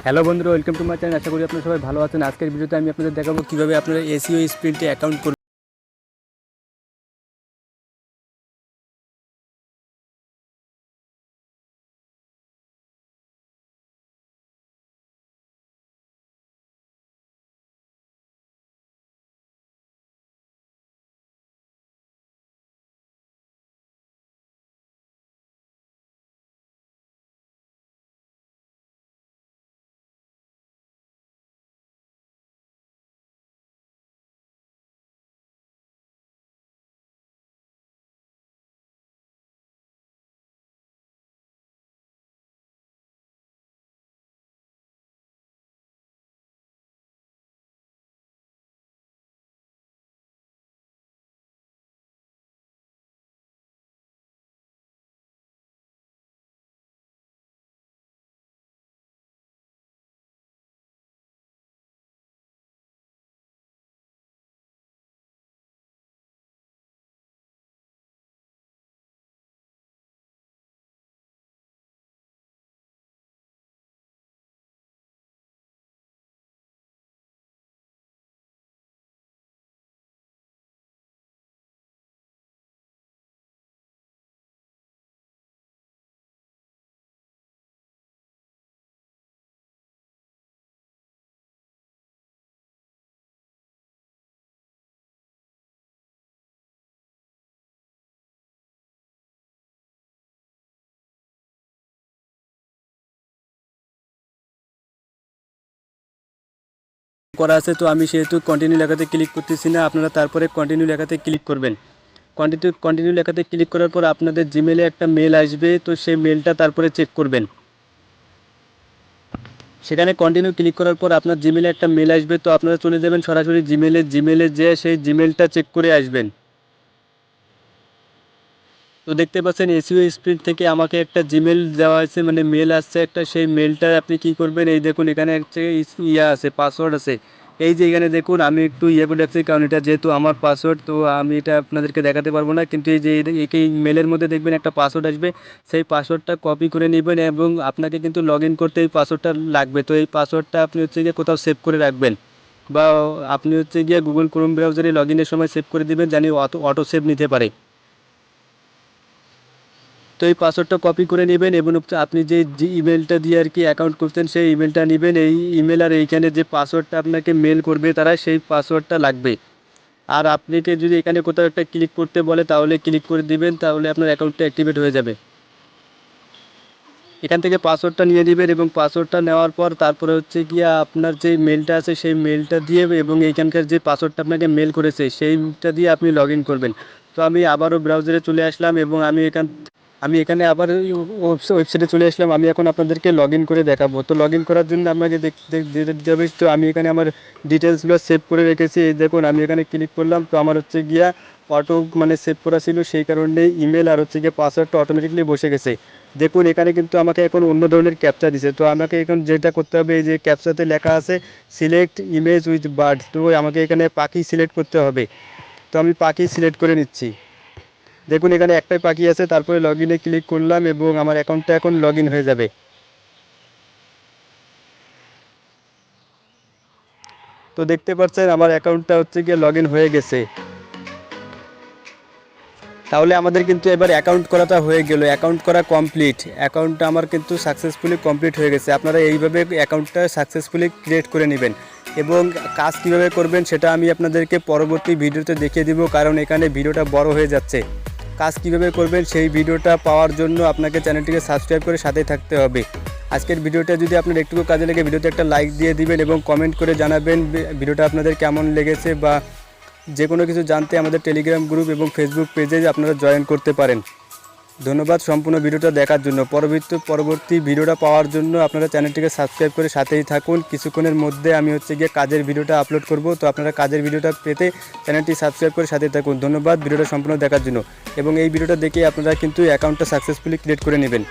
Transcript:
Hello বন্ধুরা, welcome to my channel. আশা করি আপনারা সবাই ভালো আছেন। আজকের ভিডিওতে আমি আপনাদের দেখাবো কীভাবে আপনারা এসইও স্প্রিন্টে অ্যাকাউন্ট করবেন। করা আছে, তো আমি সেহেতু কন্টিনিউ লেখাতে ক্লিক করতেছি না। আপনারা তারপরে কন্টিনিউ লেখাতে ক্লিক করবেন। কন্টিনিউ লেখাতে ক্লিক করার পর আপনাদের জিমেলে একটা মেল আসবে, তো সেই মেলটা তারপরে চেক করবেন। সেখানে কন্টিনিউ ক্লিক করার পর আপনার জিমেলে একটা মেল আসবে, তো আপনারা চলে যাবেন সরাসরি জিমেলে যেয়ে সেই জিমেলটা চেক করে আসবেন। তো দেখতে পাচ্ছেন এসইও স্প্রিন্ট থেকে আমাকে একটা জিমেল দেওয়া হয়েছে, মানে মেল আসছে একটা। সেই মেলটা আপনি কি করবেন, এই দেখুন এখানে হচ্ছে আছে, পাসওয়ার্ড আছে। এই যে এখানে দেখুন আমি একটু করে রাখছি, কারণ এটা যেহেতু আমার পাসওয়ার্ড, তো আমি এটা আপনাদেরকে দেখাতে পারবো না। কিন্তু এই যে এই মেলের মধ্যে দেখবেন একটা পাসওয়ার্ড আসবে, সেই পাসওয়ার্ডটা কপি করে নেবেন এবং আপনাকে কিন্তু লগ ইন করতে এই পাসওয়ার্ডটা লাগবে। তো এই পাসওয়ার্ডটা আপনি হচ্ছে গিয়ে কোথাও সেভ করে রাখবেন, বা আপনি হচ্ছে গিয়ে গুগল ক্রোম ব্রাউজারে লগ ইনের সময় সেভ করে দেবেন, জানি অটো সেভ নিতে পারে। তো এই পাসওয়ার্ডটা কপি করে নেবেন এবং আপনি যে ইমেলটা দিয়ে আর কি অ্যাকাউন্ট করছেন সেই ইমেলটা নেবেন। এই ইমেল আর এইখানে যে পাসওয়ার্ডটা আপনাকে মেল করবে তারা, সেই পাসওয়ার্ডটা লাগবে। আর আপনাকে যদি এখানে কোথাও একটা ক্লিক করতে বলে তাহলে ক্লিক করে দিবেন, তাহলে আপনার অ্যাকাউন্টটা অ্যাক্টিভেট হয়ে যাবে। এখান থেকে পাসওয়ার্ডটা নিয়ে নেবেন এবং পাসওয়ার্ডটা নেওয়ার পর তারপরে হচ্ছে গিয়ে আপনার যে মেলটা আছে সেই মেলটা দিয়ে এবং এইখানকার যে পাসওয়ার্ডটা আপনাকে মেল করেছে সেইটা দিয়ে আপনি লগ ইন করবেন। তো আমি আবারও ব্রাউজারে চলে আসলাম এবং আমি এখানে আবার ওয়েবসাইটে চলে আসলাম। আমি এখন আপনাদেরকে লগ ইন করে দেখাবো। তো লগ ইন করার জন্য আপনাকে দিতে হবে, তো আমি এখানে আমার ডিটেলসগুলো সেভ করে রেখেছি। এই দেখুন আমি এখানে ক্লিক করলাম, তো আমার হচ্ছে গিয়া অটো মানে সেভ করা ছিল, সেই কারণে ইমেল আর হচ্ছে গিয়ে পাসওয়ার্ডটা অটোমেটিকলি বসে গেছে। দেখুন এখানে কিন্তু আমাকে এখন অন্য ধরনের ক্যাপচা দিছে। তো আমাকে এখন যেটা করতে হবে, এই যে ক্যাপচাতে লেখা আছে সিলেক্ট ইমেজ উইথ বার্ড, তো আমাকে এখানে পাখি সিলেক্ট করতে হবে। তো আমি পাখি সিলেক্ট করে নিচ্ছি। দেখুন এখানে একটাই পাখি আছে, তারপরে লগ ইনে ক্লিক করলাম এবং আমার অ্যাকাউন্টটা এখন লগ ইন হয়ে যাবে। তো দেখতে পাচ্ছেন আমার অ্যাকাউন্টটা হচ্ছে গিয়ে লগ ইন হয়ে গেছে। তাহলে আমাদের কিন্তু এবার অ্যাকাউন্ট করাটা হয়ে গেল, অ্যাকাউন্ট করা কমপ্লিট। অ্যাকাউন্টটা আমার কিন্তু সাকসেসফুলি কমপ্লিট হয়ে গেছে। আপনারা এইভাবে অ্যাকাউন্টটা সাকসেসফুলি ক্রিয়েট করে নেবেন এবং কাজ কীভাবে করবেন সেটা আমি আপনাদেরকে পরবর্তী ভিডিওতে দেখিয়ে দিব, কারণ এখানে ভিডিওটা বড় হয়ে যাচ্ছে। কাজ কীভাবে করবেন সেই ভিডিওটা পাওয়ার জন্য আপনাকে চ্যানেলটিকে সাবস্ক্রাইব করে সাথেই থাকতে হবে। আজকের ভিডিওটা যদি আপনার একটু কাজে লেগে ভিডিওতে একটা লাইক দিয়ে দিবেন এবং কমেন্ট করে জানাবেন ভিডিওটা আপনাদের কেমন লেগেছে, বা যে কোনো কিছু জানতে আমাদের টেলিগ্রাম গ্রুপ এবং ফেসবুক পেজে আপনারা জয়েন করতে পারেন। ধন্যবাদ সম্পূর্ণ ভিডিওটা দেখার জন্য। পরবর্তী ভিডিওটা পাওয়ার জন্য আপনারা চ্যানেলটিকে সাবস্ক্রাইব করে সাথেই থাকুন। কিছুক্ষণের মধ্যে আমি হচ্ছে গিয়ে কাজের ভিডিওটা আপলোড করব, তো আপনারা কাজের ভিডিওটা পেতে চ্যানেলটি সাবস্ক্রাইব করে সাথেই থাকুন। ধন্যবাদ ভিডিওটা সম্পূর্ণ দেখার জন্য, এবং এই ভিডিওটা দেখে আপনারা কিন্তু অ্যাকাউন্টটা সাকসেসফুলি ক্রিয়েট করে নেবেন।